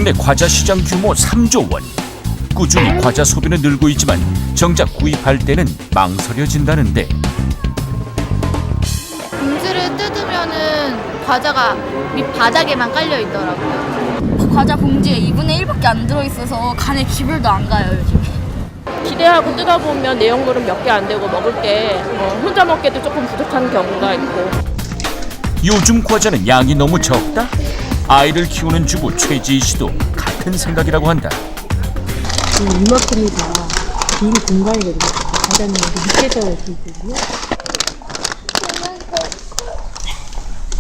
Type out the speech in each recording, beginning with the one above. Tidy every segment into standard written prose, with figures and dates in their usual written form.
국내 과자 시장 규모 3조 원. 꾸준히 과자 소비는 늘고 있지만 정작 구입할 때는 망설여진다는데 봉지를 뜯으면은 과자가 밑바닥에만 깔려 있더라고요. 과자 봉지에 2분의 1밖에 안 들어있어서 간에 기별도 안 가요, 요즘. 기대하고 뜯어보면 내용물은 몇 개 안 되고 먹을 때 혼자 먹기도 조금 부족한 경우가 있고. 요즘 과자는 양이 너무 적다? 아이를 키우는 주부 최지희 씨도 같은 생각이라고 한다. 이만큼이 다 비닐 공간이거든요. 과자는 여기 밑에서 있거든요.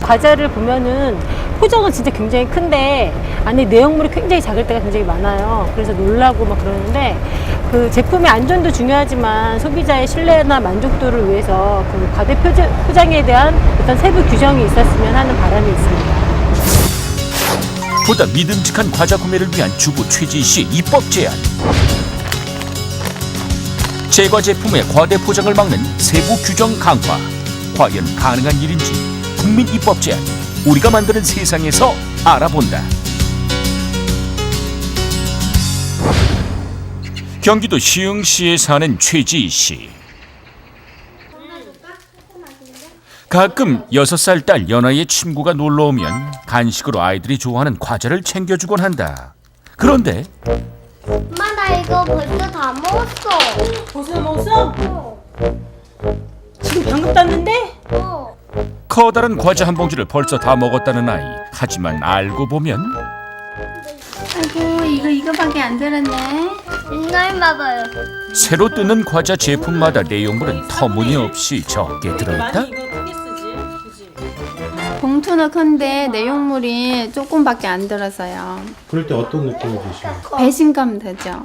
과자를 보면은 포장은 진짜 굉장히 큰데 안에 내용물이 굉장히 작을 때가 굉장히 많아요. 그래서 놀라고 막 그러는데 그 제품의 안전도 중요하지만 소비자의 신뢰나 만족도를 위해서 그 과대 포장에 대한 어떤 세부 규정이 있었으면 하는 바람이 있습니다. 보다 믿음직한 과자 구매를 위한 주부 최지희 씨의 입법 제안. 제과 제품의 과대 포장을 막는 세부 규정 강화. 과연 가능한 일인지 국민 입법 제안. 우리가 만드는 세상에서 알아본다. 경기도 시흥시에 사는 최지희 씨. 가끔 6살 딸 연아의 친구가 놀러 오면 간식으로 아이들이 좋아하는 과자를 챙겨주곤 한다. 그런데 엄마 나 이거 벌써 다 먹었어. 벌써 먹었어? 지금 방금 땄는데? 커다란 과자 한 봉지를 벌써 다 먹었다는 아이. 하지만 알고 보면 아이고 이거밖에 안 들었네. 인날 봐봐요. 새로 뜯는 과자 제품마다 내용물은 터무니없이 적게 들어있다? 봉투는 큰데 내용물이 조금밖에 안 들어서요. 그럴 때 어떤 느낌이 드시나요? 배신감 되죠.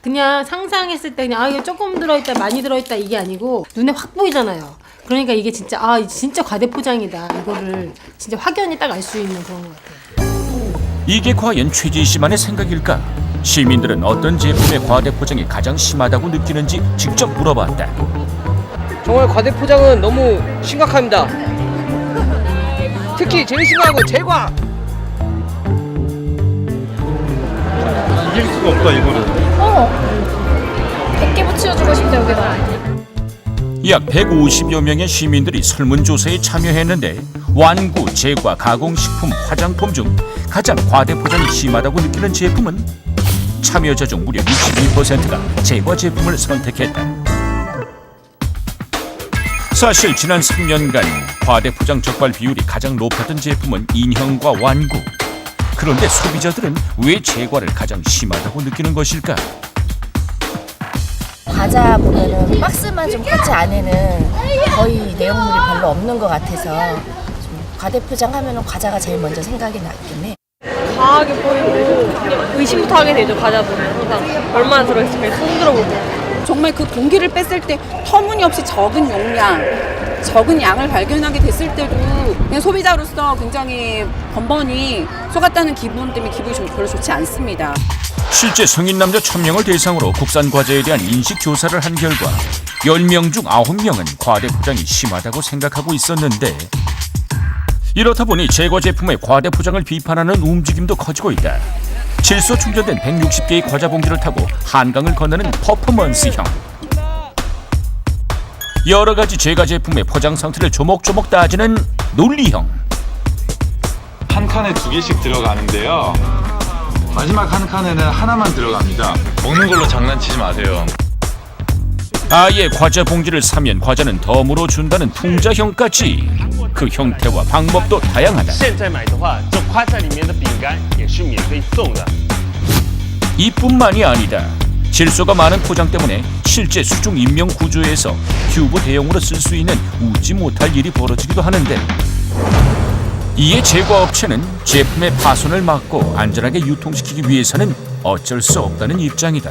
그냥 상상했을 때 그냥 이게 조금 들어있다 많이 들어있다 이게 아니고 눈에 확 보이잖아요. 그러니까 이게 진짜 진짜 과대 포장이다. 이거를 진짜 확연히 딱 알 수 있는 그런 것 같아요. 이게 과연 최지희 씨만의 생각일까? 시민들은 어떤 제품의 과대 포장이 가장 심하다고 느끼는지 직접 물어봤다. 정말 과대 포장은 너무 심각합니다. 특히 제일 심한 건 제과. 이길 수가 없다 이거는. 100개 붙여주고 싶다, 여기다. 약 150여 명의 시민들이 설문조사에 참여했는데 완구, 제과, 가공식품, 화장품 중 가장 과대 포장이 심하다고 느끼는 제품은 참여자 중 무려 62%가 제과 제품을 선택했다. 사실 지난 3년간 과대 포장 적발 비율이 가장 높았던 제품은 인형과 완구. 그런데 소비자들은 왜 제과를 가장 심하다고 느끼는 것일까? 과자 보면은 박스만 좀 컸지 안에는 거의 내용물이 별로 없는 것 같아서 좀 과대 포장하면은 과자가 제일 먼저 생각이 나긴 해. 과하게 보이고 의심부터 하게 되죠. 과자 보면 항상 얼마나 들어있을까 손들어 보고. 정말 그 공기를 뺐을 때 터무니없이 적은 용량, 적은 양을 발견하게 됐을 때도 그냥 소비자로서 굉장히 번번이 속았다는 기분 때문에 기분이 별로 좋지 않습니다. 실제 성인 남녀 1000명을 대상으로 국산 과자에 대한 인식 조사를 한 결과 10명 중 9명은 과대 포장이 심하다고 생각하고 있었는데 이렇다 보니 제과 제품의 과대 포장을 비판하는 움직임도 커지고 있다. 질소 충전된 160개의 과자 봉지를 타고 한강을 건너는 퍼포먼스형. 여러 가지 제과 제품의 포장 상태를 조목조목 따지는 논리형. 한 칸에 2개씩 들어가는데요. 마지막 한 칸에는 하나만 들어갑니다. 먹는 걸로 장난치지 마세요. 아예 과자 봉지를 사면 과자는 덤으로 준다는 풍자형까지. 그 형태와 방법도 다양하다. 이뿐만이 아니다. 질소가 많은 포장 때문에 실제 수중 인명 구조에서 튜브 대용으로 쓸 수 있는 웃지 못할 일이 벌어지기도 하는데 이에 제과업체는 제품의 파손을 막고 안전하게 유통시키기 위해서는 어쩔 수 없다는 입장이다.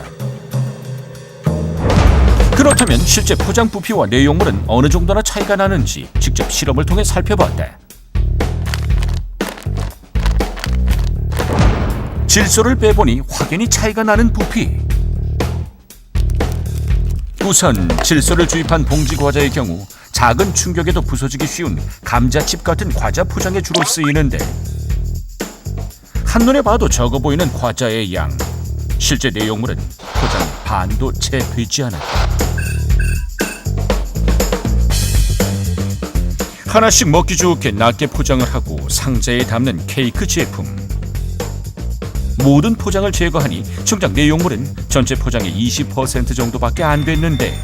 그렇다면 실제 포장 부피와 내용물은 어느 정도나 차이가 나는지 직접 실험을 통해 살펴봤다. 질소를 빼보니 확연히 차이가 나는 부피. 우선 질소를 주입한 봉지 과자의 경우 작은 충격에도 부서지기 쉬운 감자칩 같은 과자 포장에 주로 쓰이는데 한눈에 봐도 적어 보이는 과자의 양. 실제 내용물은 포장 반도 채 되지 않았다. 하나씩 먹기 좋게 낮게 포장을 하고 상자에 담는 케이크 제품. 모든 포장을 제거하니 정작 내용물은 전체 포장의 20% 정도밖에 안 됐는데,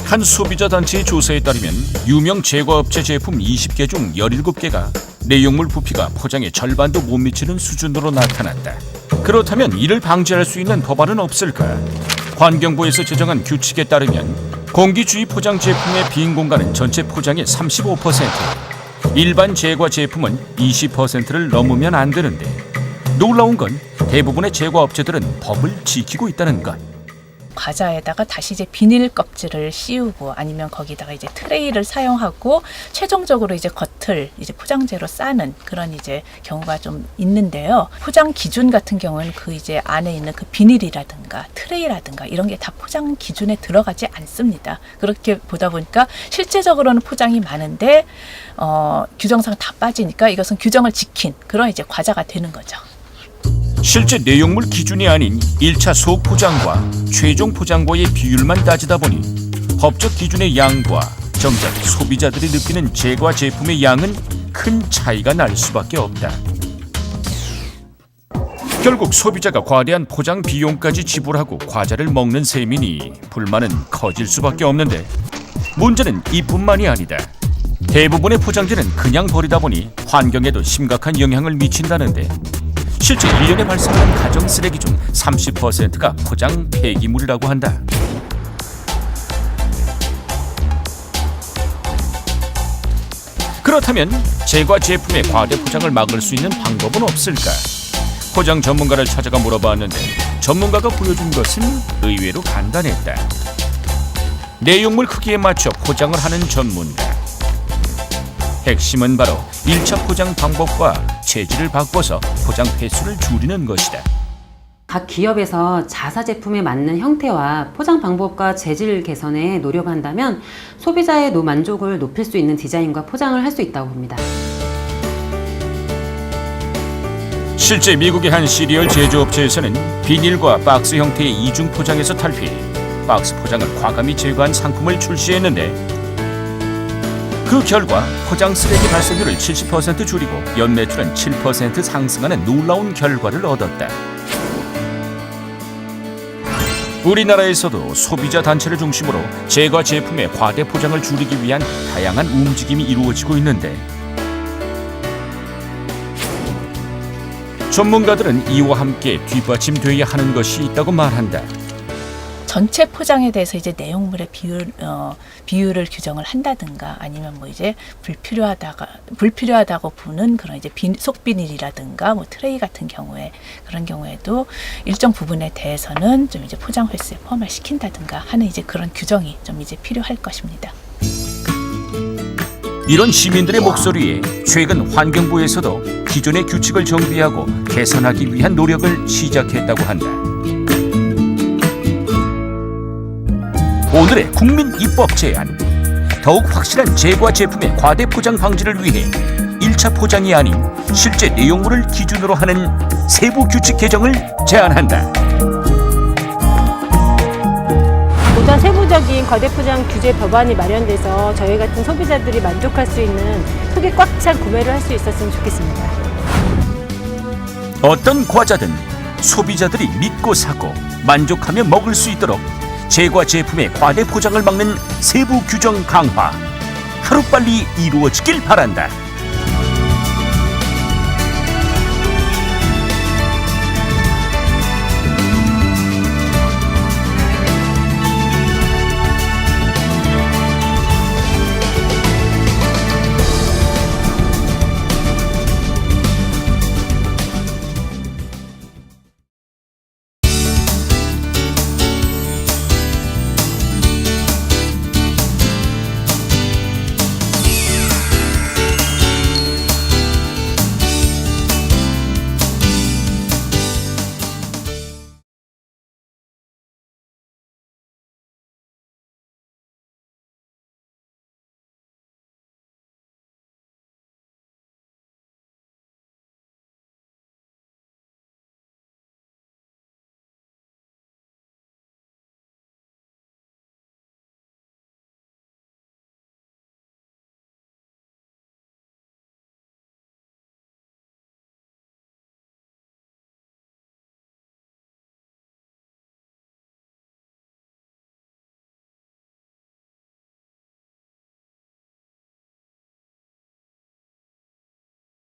한 소비자 단체의 조사에 따르면 유명 제과업체 제품 20개 중 17개가 내용물 부피가 포장의 절반도 못 미치는 수준으로 나타났다. 그렇다면 이를 방지할 수 있는 법안은 없을까? 환경부에서 제정한 규칙에 따르면 공기주의 포장 제품의 빈 공간은 전체 포장의 35%, 일반 제과 제품은 20%를 넘으면 안 되는데, 놀라운 건 대부분의 제과업체들은 법을 지키고 있다는 것. 과자에다가 다시 이제 비닐 껍질을 씌우고 아니면 거기다가 이제 트레이를 사용하고 최종적으로 이제 겉을 이제 포장재로 싸는 그런 이제 경우가 좀 있는데요. 포장 기준 같은 경우는 그 이제 안에 있는 그 비닐이라든가 트레이라든가 이런 게 다 포장 기준에 들어가지 않습니다. 그렇게 보다 보니까 실제적으로는 포장이 많은데 규정상 다 빠지니까 이것은 규정을 지킨 그런 이제 과자가 되는 거죠. 실제 내용물 기준이 아닌 1차 소포장과 최종 포장과의 비율만 따지다 보니 법적 기준의 양과 정작 소비자들이 느끼는 제과 제품의 양은 큰 차이가 날 수밖에 없다. 결국 소비자가 과대한 포장 비용까지 지불하고 과자를 먹는 셈이니 불만은 커질 수밖에 없는데, 문제는 이뿐만이 아니다. 대부분의 포장재는 그냥 버리다 보니 환경에도 심각한 영향을 미친다는데, 실제 1년에 발생하는 가정 쓰레기 중 30%가 포장 폐기물이라고 한다. 그렇다면 제과 제품의 과대 포장을 막을 수 있는 방법은 없을까? 포장 전문가를 찾아가 물어봤는데 전문가가 보여준 것은 의외로 간단했다. 내용물 크기에 맞춰 포장을 하는 전문가. 핵심은 바로 1차 포장 방법과 재질을 바꿔서 포장 횟수를 줄이는 것이다. 각 기업에서 자사 제품에 맞는 형태와 포장 방법과 재질 개선에 노력한다면 소비자의 만족을 높일 수 있는 디자인과 포장을 할 수 있다고 봅니다. 실제 미국의 한 시리얼 제조업체에서는 비닐과 박스 형태의 이중 포장에서 탈피해 박스 포장을 과감히 제거한 상품을 출시했는데, 그 결과 포장 쓰레기 발생률을 70% 줄이고 연매출은 7% 상승하는 놀라운 결과를 얻었다. 우리나라에서도 소비자 단체를 중심으로 제과 제품의 과대 포장을 줄이기 위한 다양한 움직임이 이루어지고 있는데, 전문가들은 이와 함께 뒷받침돼야 하는 것이 있다고 말한다. 전체 포장에 대해서 이제 내용물의 비율을 규정을 한다든가 아니면 뭐 이제 불필요하다고 보는 그런 이제 속비닐이라든가 뭐 트레이 같은 경우에 그런 경우에도 일정 부분에 대해서는 좀 이제 포장 횟수에 포함을 시킨다든가 하는 이제 그런 규정이 좀 이제 필요할 것입니다. 이런 시민들의 목소리에 최근 환경부에서도 기존의 규칙을 정비하고 개선하기 위한 노력을 시작했다고 한다. 오늘의 국민 입법 제안. 더욱 확실한 제과 제품의 과대 포장 방지를 위해 1차 포장이 아닌 실제 내용물을 기준으로 하는 세부 규칙 개정을 제안한다. 보다 세부적인 과대포장 규제 법안이 마련돼서 저희 같은 소비자들이 만족할 수 있는 속이 꽉 찬 구매를 할 수 있었으면 좋겠습니다. 어떤 과자든 소비자들이 믿고 사고 만족하며 먹을 수 있도록 제과 제품의 과대 포장을 막는 세부 규정 강화 하루빨리 이루어지길 바란다.